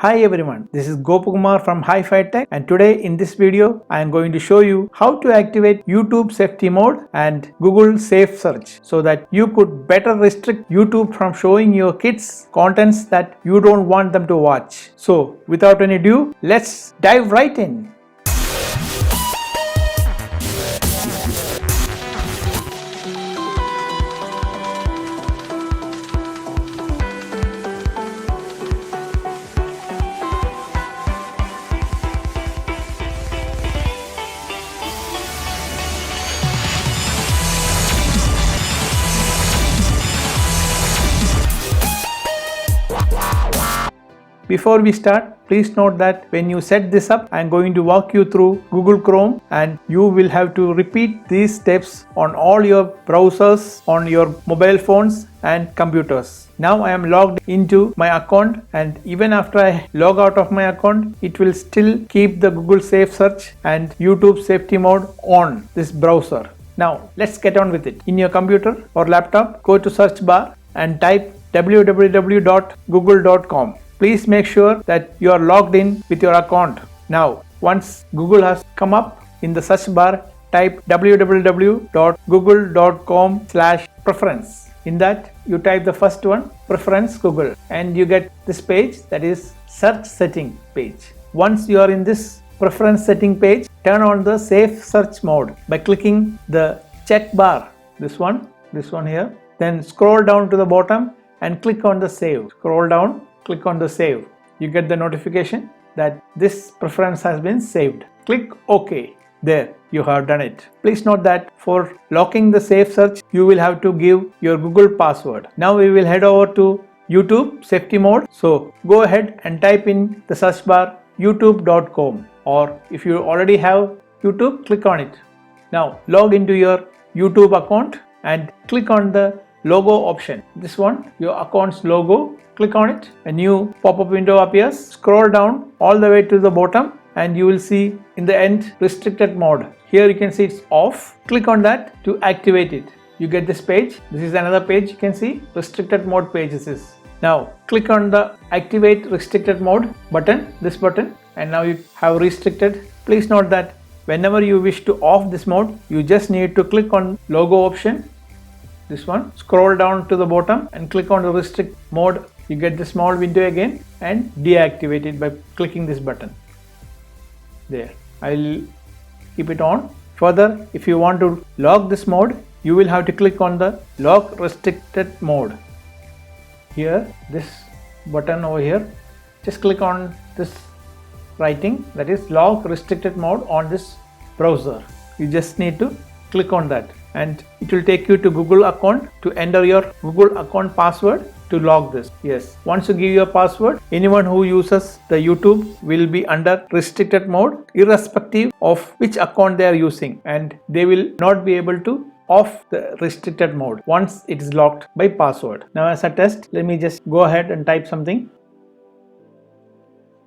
Hi everyone, this is Gopakumar from Hi-Fi Tech, and today in this video I am going to show you how to activate YouTube safety mode and Google Safe Search so that you could better restrict YouTube from showing your kids contents that you don't want them to watch. So without any ado, let's dive right in. Before we start, please note that when you set this up, I am going to walk you through Google Chrome and you will have to repeat these steps on all your browsers, on your mobile phones and computers. Now I am logged into my account, and even after I log out of my account, it will still keep the Google Safe Search and YouTube safety mode on this browser. Now let's get on with it. In your computer or laptop, go to search bar and type www.google.com. Please make sure that you are logged in with your account. Now, once Google has come up in the search bar, type www.google.com/preference. In that, you type the first one, preference Google, and you get this page, that is search setting page. Once you are in this preference setting page, turn on the safe search mode by clicking the check bar, this one here. Then scroll down to the bottom and click on the save. Scroll down, click on the save. You get the notification that this preference has been saved. Click OK. There, you have done it. Please note that for locking the safe search, you will have to give your Google password. Now we will head over to YouTube safety mode. So go ahead and type in the search bar youtube.com, or if you already have YouTube, click on it. Now log into your YouTube account and click on the logo option. This one, your account's logo. Click on it. A new pop-up window appears. Scroll down all the way to the bottom and you will see in the end restricted mode. Here you can see it's off. Click on that to activate it. You get this page. This is another page, you can see restricted mode page this is. Now click on the activate restricted mode button, this button, and now you have restricted. Please note that whenever you wish to off this mode, you just need to click on logo option, this one, scroll down to the bottom and click on the restrict mode. You get the small window again and deactivate it by clicking this button. There, I'll keep it on. Further, if you want to lock this mode, you will have to click on the lock restricted mode. Here, this button over here, just click on this writing, that is lock restricted mode on this browser. You just need to click on that and it will take you to Google account to enter your Google account password to log this. Yes, once you give your password, anyone who uses the YouTube will be under restricted mode irrespective of which account they are using, and they will not be able to off the restricted mode once it is locked by password. Now as a test, let me just go ahead and type something.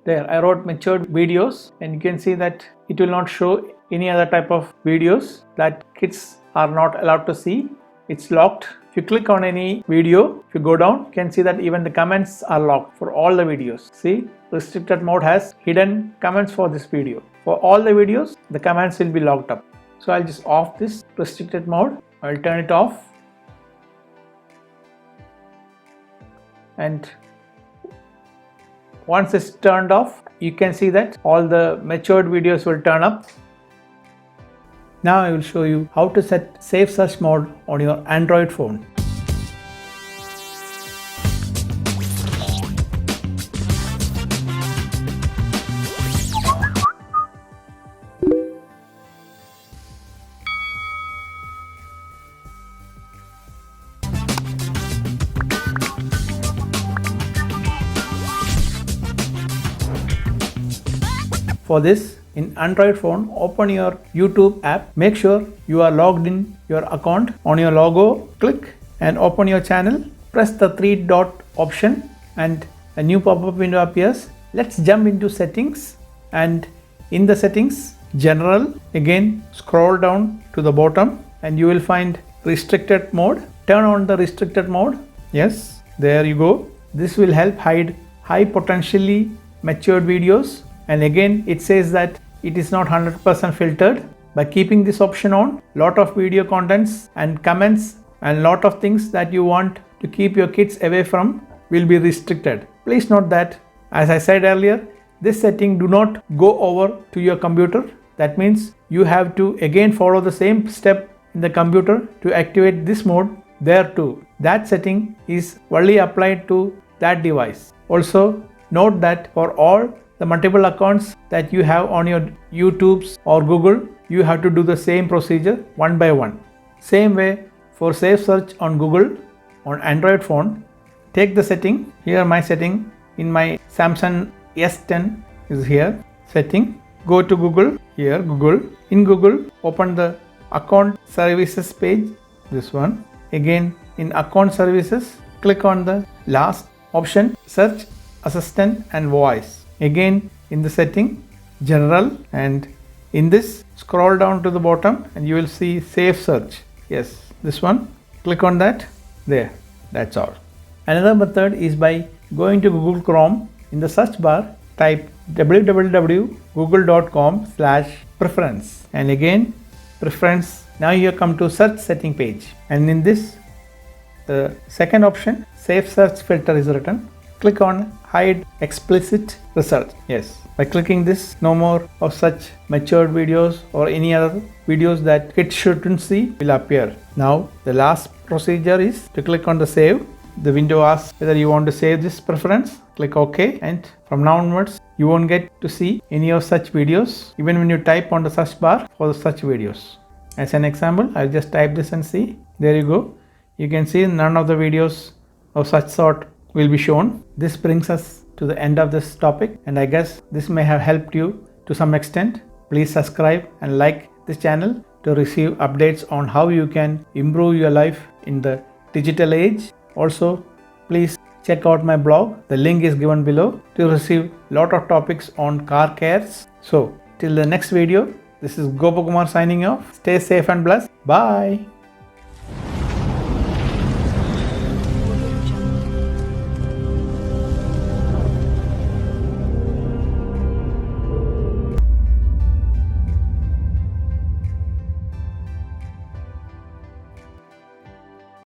There, I wrote matured videos, and you can see that it will not show any other type of videos that kids are not allowed to see. It's locked. If you click on any video, if you go down, you can see that even the comments are locked for all the videos. See, restricted mode has hidden comments for this video. For all the videos, the comments will be locked up. So I'll just off this restricted mode. I'll turn it off. And once it's turned off, you can see that all the matured videos will turn up. Now I will show you how to set safe search mode on your Android phone. For this, in Android phone, open your YouTube app. Make sure you are logged in your account. On your logo, click and open your channel. Press the three dot option and a new pop-up window appears. Let's jump into settings, and in the settings, general, again scroll down to the bottom and you will find restricted mode. Turn on the restricted mode. Yes, there you go. This will help hide high potentially matured videos, and again it says that it is not 100% filtered. By keeping this option on, lot of video contents and comments and lot of things that you want to keep your kids away from will be restricted. Please note that, as I said earlier, this setting do not go over to your computer. That means you have to again follow the same step in the computer to activate this mode there too. That setting is only applied to that device. Also note that for all the multiple accounts that you have on your YouTubes or Google, you have to do the same procedure one by one. Same way for safe search on Google on Android phone, take the setting. Here my setting in my Samsung S10 is here. Setting. Go to Google. Here Google. In Google, open the account services page. This one. Again in account services, click on the last option, search assistant and voice. Again in the setting, general, and in this scroll down to the bottom and you will see safe search. Yes, this one. Click on that. There. That's all. Another method is by going to Google Chrome. In the search bar, type www.google.com/preference and again preference. Now you come to search setting page, and in this the second option, safe search filter is written. Click on hide explicit result. Yes, by clicking this, no more of such matured videos or any other videos that kids shouldn't see will appear. Now the last procedure is to click on the save. The window asks whether you want to save this preference. Click OK, and from now onwards you won't get to see any of such videos even when you type on the search bar for such videos. As an example, I'll just type this and see. There you go. You can see none of the videos of such sort will be shown. This brings us to the end of this topic, and I guess this may have helped you to some extent. Please subscribe and like this channel to receive updates on how you can improve your life in the digital age. Also, please check out my blog. The link is given below to receive lot of topics on car cares. So, till the next video, this is Gopakumar signing off. Stay safe and blessed. Bye.